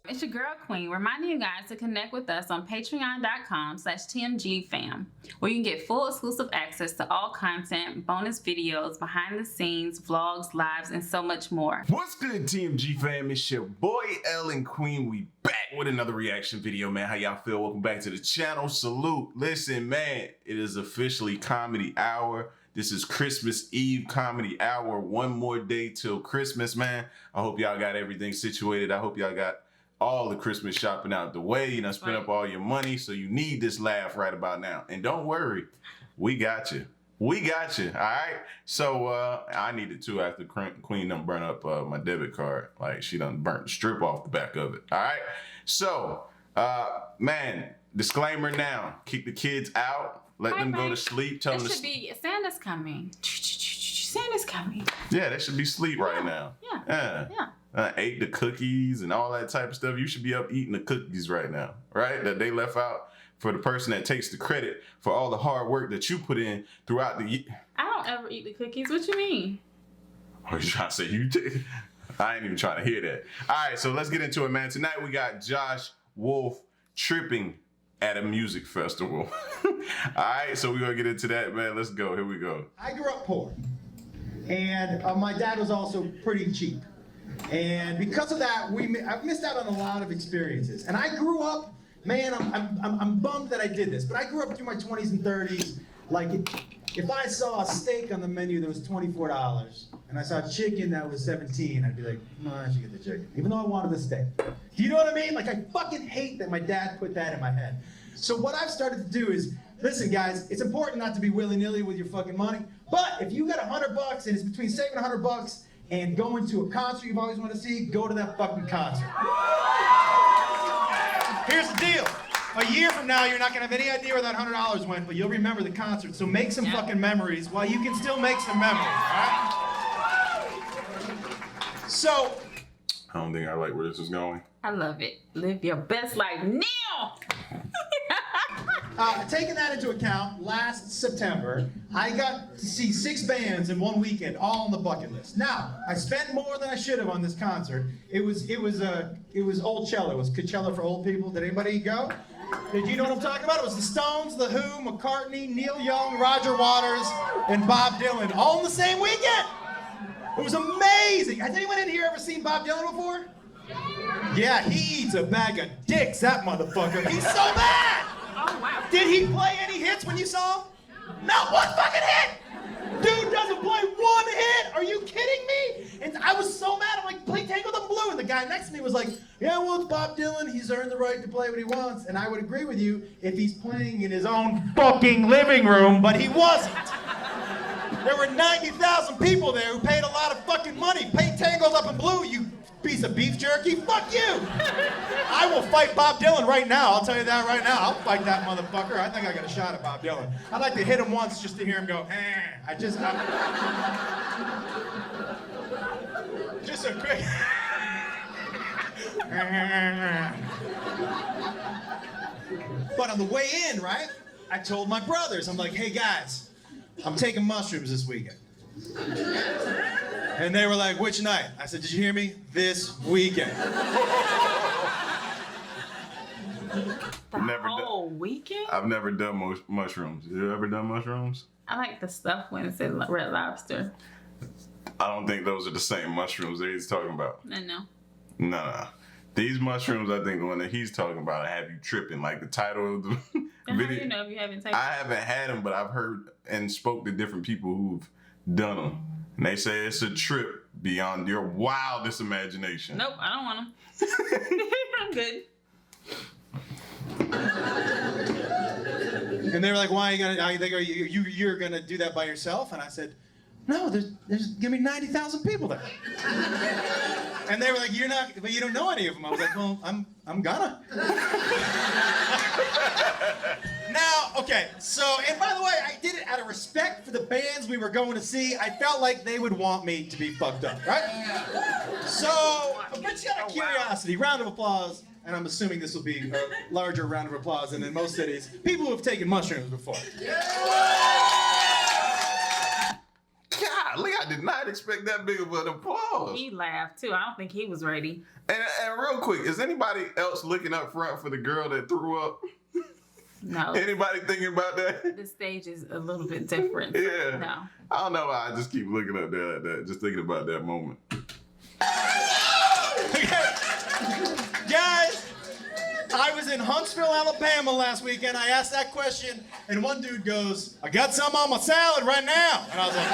It's your girl Queen, reminding you guys to connect with us on patreon.com/TMG Fam, where you can get full exclusive access to all content, bonus videos, behind the scenes, vlogs, lives, and so much more. What's good, TMG Fam? It's your boy L and Queen. We back with another reaction video, man. How y'all feel? Welcome back to the channel. Salute. Listen, man, it is officially comedy hour. This is Christmas Eve comedy hour. One more day till Christmas, man. I hope y'all got everything situated. I hope y'all got all the Christmas shopping out the way. You done spent up all your money, so you need this laugh right about now. And don't worry, we got you. We got you, all right? So I needed to after Queen done burn up my debit card. Like, she done burnt the strip off the back of it, all right? So, man, disclaimer now. Keep the kids out. Let them go to sleep. Tell them to be Santa's coming. Santa's coming. Yeah, that should be sleep right now. Yeah. Ate the cookies and all that type of stuff. You should be up eating the cookies right now, right? That they left out for the person that takes the credit for all the hard work that you put in throughout the year. I don't ever eat the cookies. What you mean? Oh, you trying to say you did? I ain't even trying to hear that. All right, so let's get into it, man. Tonight we got Josh Wolf tripping at a music festival. All right, so we're gonna get into that, man. Let's go. Here we go. I grew up poor, and my dad was also pretty cheap, and because of that, I've missed out on a lot of experiences. And I grew up, man. I'm bummed that I did this, but I grew up through my 20s and 30s. Like, if I saw a steak on the menu that was $24, and I saw chicken that was $17, I'd be like, no, I should get the chicken, even though I wanted the steak. Do you know what I mean? Like, I fucking hate that my dad put that in my head. So what I've started to do is, listen, guys, it's important not to be willy-nilly with your fucking money, but if you got $100 and it's between saving $100 and going to a concert you've always wanted to see, go to that fucking concert. Here's the deal. A year from now, you're not gonna have any idea where that $100 went, but you'll remember the concert. So make some fucking memories while you can still make some memories, all right? So, I don't think I like where this is going. I love it. Live your best life now. Taking that into account, last September, I got to see 6 bands in one weekend, all on the bucket list. Now, I spent more than I should have on this concert. It was old cello. It was Coachella for old people. Did anybody go? Did you know what I'm talking about? It was the Stones, The Who, McCartney, Neil Young, Roger Waters, and Bob Dylan, all in the same weekend. It was amazing. Has anyone in here ever seen Bob Dylan before? Yeah, he eats a bag of dicks, that motherfucker. He's so bad. Oh, wow. Did he play any hits when you saw him? Not one fucking hit! Dude doesn't play one hit! Are you kidding me? And I was so mad. I'm like, play Tangled and Blue. And the guy next to me was like, yeah, well, it's Bob Dylan. He's earned the right to play what he wants. And I would agree with you if he's playing in his own fucking living room, but he wasn't. There were 90,000 people there who paid a lot of fucking money. Pay Tangled Up in Blue, you piece of beef jerky. Fuck you! I will fight Bob Dylan right now. I'll tell you that right now. I'll fight that motherfucker. I think I got a shot at Bob Dylan. I'd like to hit him once just to hear him go, eh. Just a quick. But on the way in, right, I told my brothers, I'm like, hey guys, I'm taking mushrooms this weekend. And they were like, which night? I said, did you hear me? This weekend. Weekend? I've never done mushrooms. You ever done mushrooms? I like the stuffed ones at Red Lobster. I don't think those are the same mushrooms that he's talking about. No. Nah. These mushrooms, I think the one that he's talking about have you tripping, like the title of the video. How do you know if you haven't taken I haven't had them, but I've heard and spoke to different people who've done them. And they say it's a trip beyond your wildest imagination. Nope, I don't want them. I'm good. And they were like, why are you gonna, you're gonna do that by yourself? And I said, no, there's gonna be 90,000 people there. And they were like, you're not, but you don't know any of them. I was like, well, I'm gonna. Now, okay, so, and by the way, I did it out of respect for the bands we were going to see. I felt like they would want me to be fucked up, right? So, just out of curiosity, round of applause, and I'm assuming this will be a larger round of applause than in most cities, people who have taken mushrooms before. golly, I did not expect that big of an applause. He laughed too. I don't think he was ready. And real quick, is anybody else looking up front for the girl that threw up? No. Anybody thinking about that? The stage is a little bit different. Yeah. No. I don't know why I just keep looking up there like that, just thinking about that moment. Guys, I was in Huntsville, Alabama last weekend. I asked that question, and one dude goes, I got some on my salad right now. And I was like,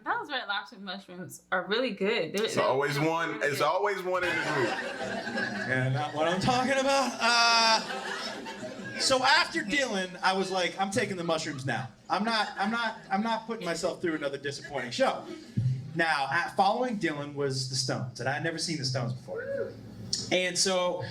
Those red lobster mushrooms are really good. It's always one. It's always one in the group. yeah, not what I'm talking about. So after Dylan, I was like, I'm taking the mushrooms now. I'm not putting myself through another disappointing show. Now, following Dylan was the Stones, and I had never seen the Stones before. And so,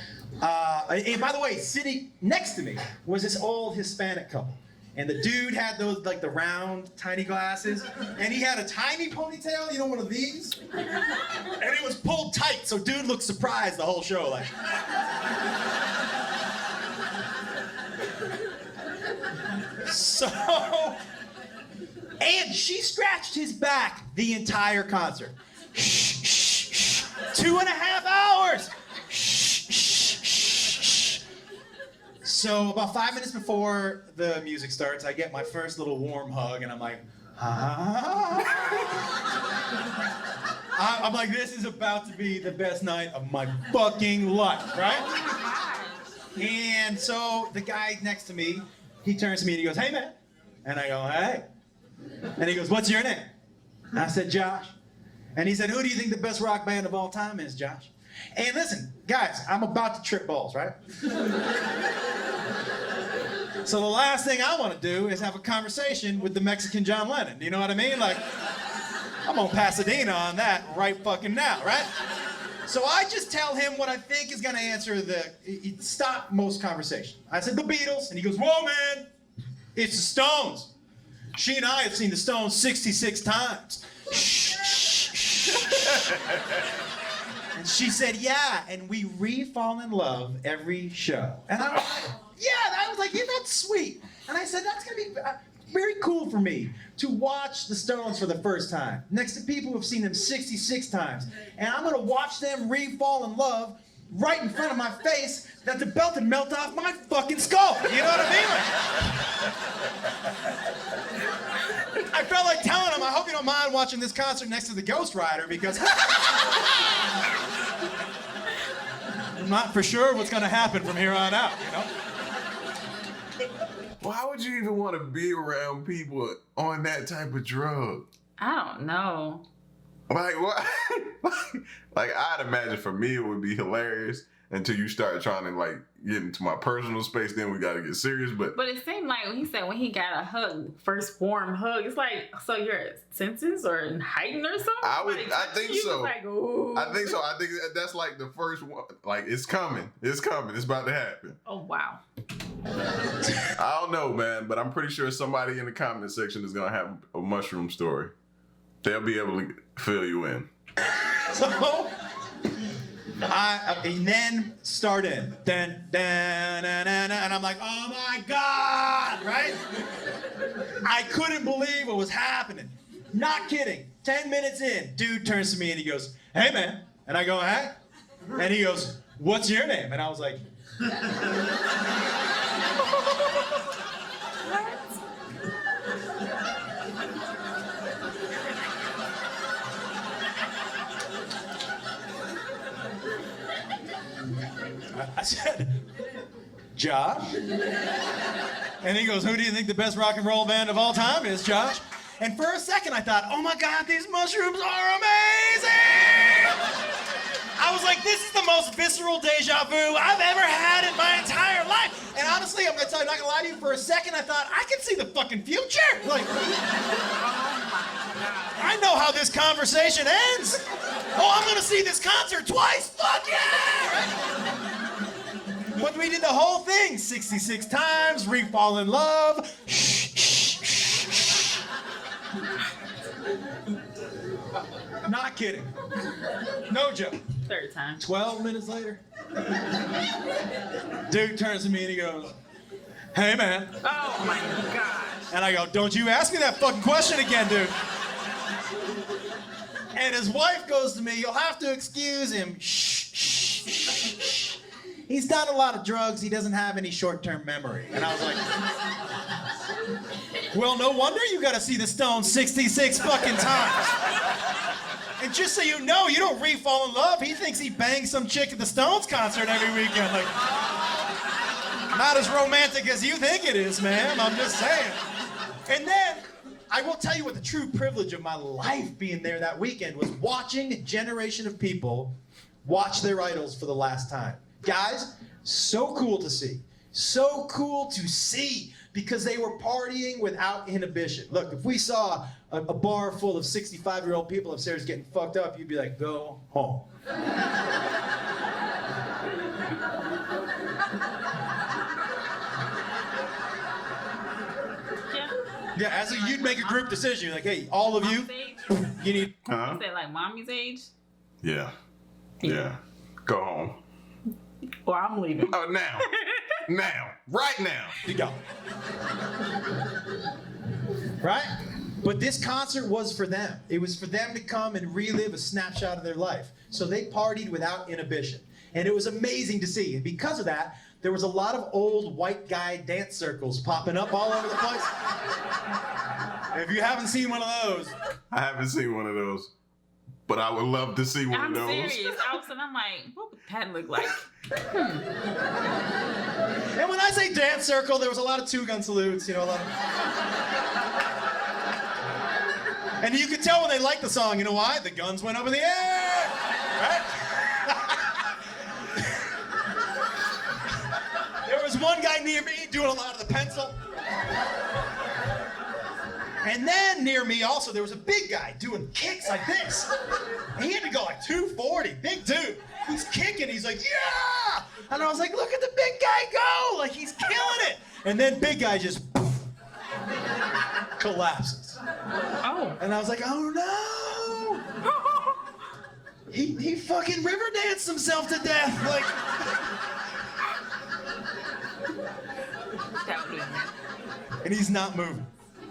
and by the way, sitting next to me was this old Hispanic couple. And the dude had those, like the round, tiny glasses, and he had a tiny ponytail, you know, one of these? And it was pulled tight, so dude looked surprised the whole show, like. So, and she scratched his back the entire concert. Shh, shh, shh. 2.5 hours. Shh, shh, shh, shh. So about 5 minutes before the music starts, I get my first little warm hug, and I'm like, I'm like, this is about to be the best night of my fucking life, right? And so the guy next to me, he turns to me and he goes, hey, man. And I go, hey. And he goes, what's your name? And I said, Josh. And he said, who do you think the best rock band of all time is, Josh? And listen, guys, I'm about to trip balls, right? So the last thing I want to do is have a conversation with the Mexican John Lennon. You know what I mean? Like, I'm on Pasadena on that right fucking now, right? So I just tell him what I think is going to answer stop most conversation. I said, the Beatles. And he goes, whoa, man, it's the Stones. She and I have seen the Stones 66 times. And she said, yeah, and we re-fall in love every show. And I was like, yeah, that's sweet. And I said, that's going to be very cool for me to watch the Stones for the first time, next to people who have seen them 66 times. And I'm going to watch them re-fall in love right in front of my face that the belt would melt off my fucking skull. You know what I mean? I felt like telling him, I hope you don't mind watching this concert next to the Ghost Rider, because I'm not for sure what's going to happen from here on out, you know? Why would you even want to be around people on that type of drug? I don't know. Like, what? Like, I'd imagine for me it would be hilarious until you start trying to, like, get into my personal space. Then we got to get serious. But it seemed like when he got a hug, first warm hug, it's like, so your senses are heightened or something? I think so. Like, ooh. I think so. I think that's like the first one. Like, it's coming. It's coming. It's about to happen. Oh, wow. I don't know, man, but I'm pretty sure somebody in the comment section is going to have a mushroom story. They'll be able to fill you in. So, and then start in. Dun, dun, dun, dun, dun, and I'm like, oh my God, right? I couldn't believe what was happening. Not kidding. 10 minutes in, dude turns to me and he goes, hey, man. And I go, hey? And he goes, what's your name? And I was like, I said, Josh? And he goes, who do you think the best rock and roll band of all time is, Josh? And for a second I thought, oh my God, these mushrooms are amazing! I was like, this is the most visceral deja vu I've ever had in my entire life. And honestly, I'm not gonna lie to you, for a second I thought, I can see the fucking future. Like, I know how this conversation ends. Oh, I'm gonna see this concert twice, fuck yeah! But we did the whole thing 66 times, re-fall in love. Not kidding. No joke. Third time. 12 minutes later, dude turns to me and he goes, hey man. Oh my gosh. And I go, don't you ask me that fucking question again, dude. And his wife goes to me, you'll have to excuse him. Shh, shh, shh, shh. He's done a lot of drugs, he doesn't have any short-term memory. And I was like, well, no wonder you gotta see the Stones 66 fucking times. And just so you know, you don't re-fall in love. He thinks he banged some chick at the Stones concert every weekend. Like, not as romantic as you think it is, ma'am, I'm just saying. And then, I will tell you what the true privilege of my life being there that weekend was watching a generation of people watch their idols for the last time. Guys, so cool to see. So cool to see because they were partying without inhibition. Look, if we saw a bar full of 65-year-old people upstairs getting fucked up, you'd be like, go home. Yeah, as you'd make a group decision. You're like, hey, all of you, you need... Huh? Is that like mommy's age? Yeah. Yeah. Go home. Or I'm leaving. Oh, now. Now. Right now. You go. Right? But this concert was for them. It was for them to come and relive a snapshot of their life. So they partied without inhibition. And it was amazing to see. And because of that, there was a lot of old white guy dance circles popping up all over the place. If you haven't seen one of those. I haven't seen one of those. But I would love to see one of those. I'm serious. All of a sudden, I'm like, what would that look like? And when I say dance circle, there was a lot of two-gun salutes, you know, a lot of... And you could tell when they liked the song, you know why? The guns went up in the air, right? There was one guy near me doing a lot of the pencil. And then near me also, there was a big guy doing kicks like this. And he had to go like 240, big dude. He's kicking, he's like, yeah! And I was like, look at the big guy go! Like, he's killing it! And then big guy just collapses. Oh. And I was like, oh no! He fucking river danced himself to death. Like, That would be and he's not moving.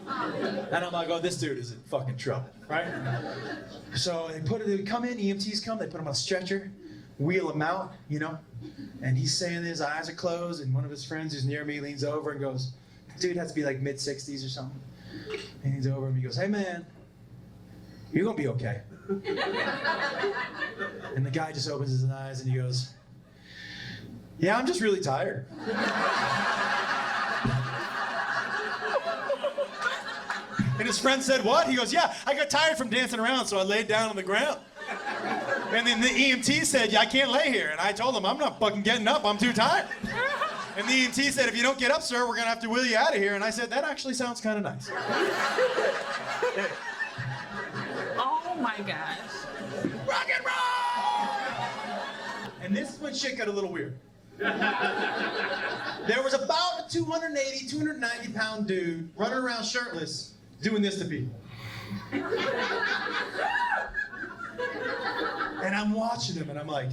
And I'm like, oh, this dude is in fucking trouble, right? So they come in, EMTs come, they put him on a stretcher, wheel him out, you know, and he's saying his eyes are closed, and one of his friends who's near me leans over and goes, dude has to be like mid-60s or something. And he's over him, he goes, hey man, you're gonna be okay. And the guy just opens his eyes and he goes, yeah, I'm just really tired. And his friend said, what? He goes, yeah, I got tired from dancing around, so I laid down on the ground. And then the EMT said, yeah, I can't lay here. And I told him, I'm not fucking getting up, I'm too tired. And the EMT said, if you don't get up, sir, we're gonna have to wheel you out of here. And I said, that actually sounds kind of nice. Oh my gosh. Rock and roll! And this is when shit got a little weird. There was about a 280, 290 pound dude running around shirtless doing this to people. And I'm watching him and I'm like,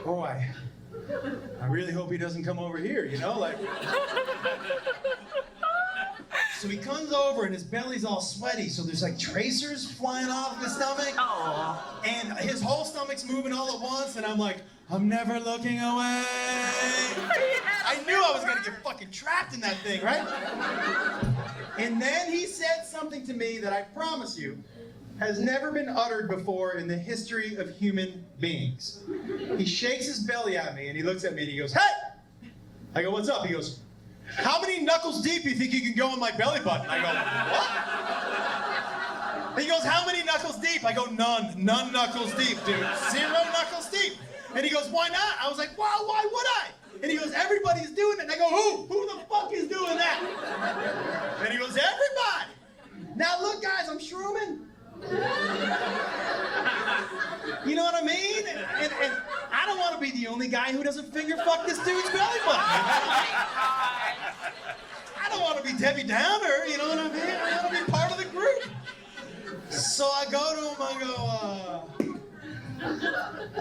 boy, I really hope he doesn't come over here, you know, like. So he comes over and his belly's all sweaty, so there's like tracers flying off his stomach. Oh. And his whole stomach's moving all at once, and I'm like, I'm never looking away. I knew I was gonna get fucking trapped in that thing, right? And then he said something to me that I promise you has never been uttered before in the history of human beings. He shakes his belly at me and he looks at me and he goes, hey! I go, what's up? He goes, how many knuckles deep do you think you can go in my belly button? I go, what? He goes, how many knuckles deep? I go, none. None knuckles deep, dude. 0 knuckles deep. And he goes, why not? I was like, well, why would I? And he goes, everybody's doing it. And I go, who? Who the fuck is doing that? And he goes, everybody. Now look, guys, I'm shrooming. You know what I mean? And I don't want to be the only guy who doesn't finger fuck this dude's belly button. I don't want to be Debbie Downer, you know what I mean? I want to be part of the group. So I go to him, I go,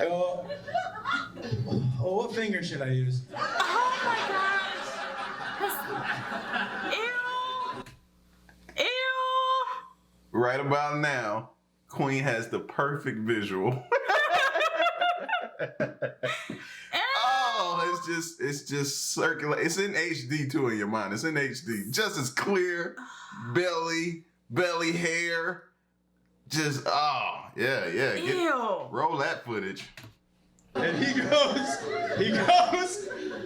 oh, what finger should I use? Oh my gosh. right about now, Queen has the perfect visual. Oh, it's just circular. It's in HD too in your mind. It's in HD. Just as clear, belly hair. Just, yeah. Roll that footage. And he goes,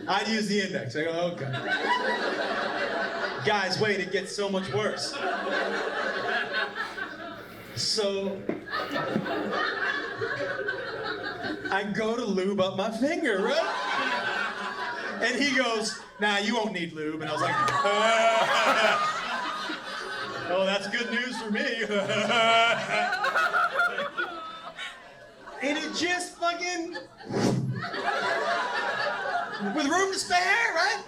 I'd use the index. I go, okay. Guys, wait, it gets so much worse. So, I go to lube up my finger, right? And he goes, nah, you won't need lube. And I was like, oh, that's good news for me. And it just fucking, with room to spare, right?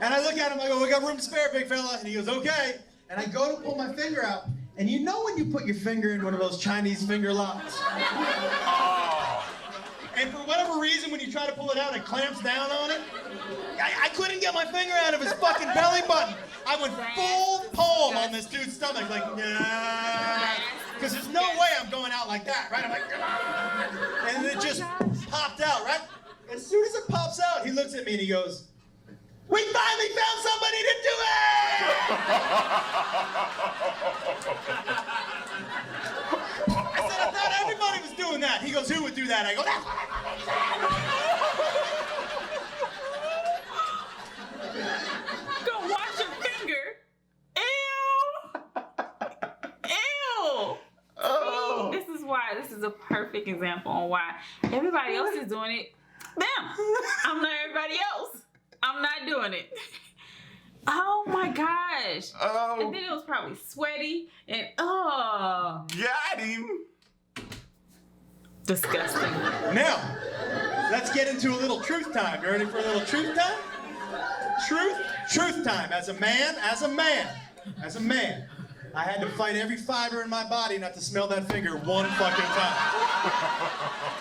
And I look at him, I go, we got room to spare, big fella. And he goes, okay. And I go to pull my finger out. And you know when you put your finger in one of those Chinese finger locks? And for whatever reason, when you try to pull it out, it clamps down on it. I couldn't get my finger out of his fucking belly button. I went full palm on this dude's stomach, like, nah. Because there's no way I'm going out like that, right? I'm like, and it just popped out, right? As soon as it pops out, he looks at me and he goes, we finally found somebody to do it! I said, I thought everybody was doing that. He goes, who would do that? I go, that's what I Go wash your finger. Ew. Oh. This is why this is a perfect example on why everybody else is doing it. Damn, I'm not everybody else. I'm not doing it. Oh my gosh. Oh. And then it was probably sweaty and oh. Got him. Disgusting. Now, let's get into a little truth time. You ready for a little truth time? Truth time. As a man, I had to fight every fiber in my body not to smell that finger one fucking time.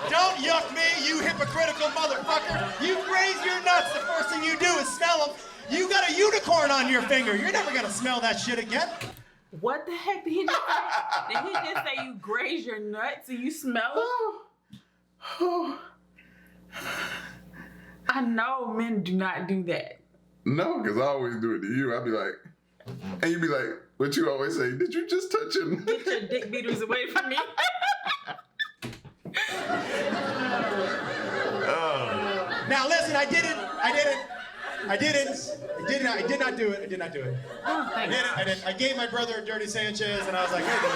Don't yuck me, you hypocritical motherfucker. You graze your nuts, the first thing you do is smell them. You got a unicorn on your finger. You're never gonna smell that shit again. What the heck did he just say? Did he just say you graze your nuts and you smell them? I know men do not do that. No, because I always do it to you. I'd be like, and you'd be like, what you always say, did you just touch him? Get your dick beaters away from me. Now listen, I did not do it. Oh, thank God. I didn't. I gave my brother a dirty Sanchez and I was like, hey,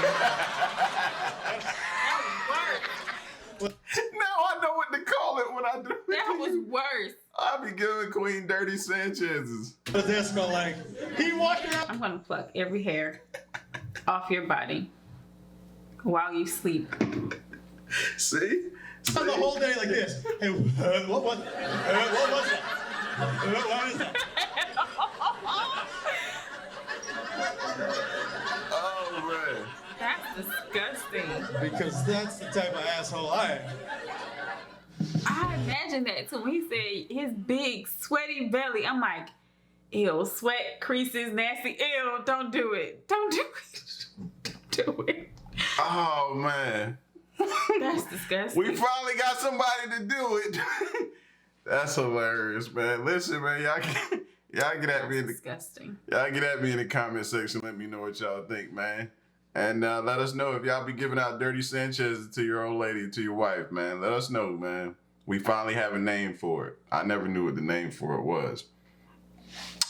Now I know what to call it when I do it. That was worse. I be giving Queen dirty Sanchez's. what does that smell like? He walked around. I'm gonna pluck every hair off your body while you sleep. See? The whole day like this. Hey, what was that? What is that? Oh, man. That's disgusting. Because that's the type of asshole I am. I imagine that too. When he said his big sweaty belly, I'm like, ew, sweat, creases, nasty. Ew, don't do it. Don't do it. Don't do it. Oh, man. That's disgusting. We finally got somebody to do it. That's hilarious, man. Listen, man, y'all get at me in the disgusting. y'all get at me in the comment section. Let me know what y'all think, man. And let us know if y'all be giving out dirty Sanchez to your old lady, to your wife, man. Let us know, man. We finally have a name for it. I never knew what the name for it was.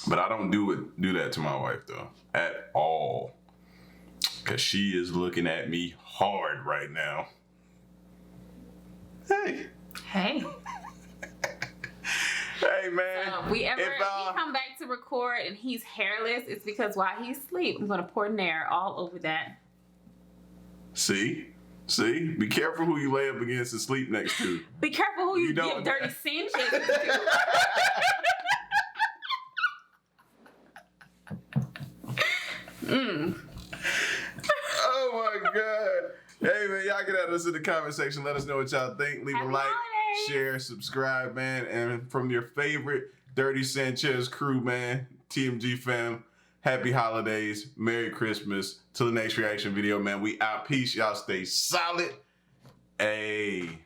But I don't do that to my wife, though, at all. Because she is looking at me hard right now. Hey. Hey. Hey, man. If we come back to record and he's hairless, it's because while he's asleep, I'm going to pour Nair all over that. See? Be careful who you lay up against and sleep next to. Be careful who you give dirty Sanchez to. Oh my God. Hey man, y'all get at us in the comment section. Let us know what y'all think. Leave Happy a like, holidays. share, subscribe, man. And from your favorite Dirty Sanchez crew, man, TMG Fam, Happy holidays. Merry Christmas. Till the next reaction video, man. We out. Peace. Y'all stay solid. Hey.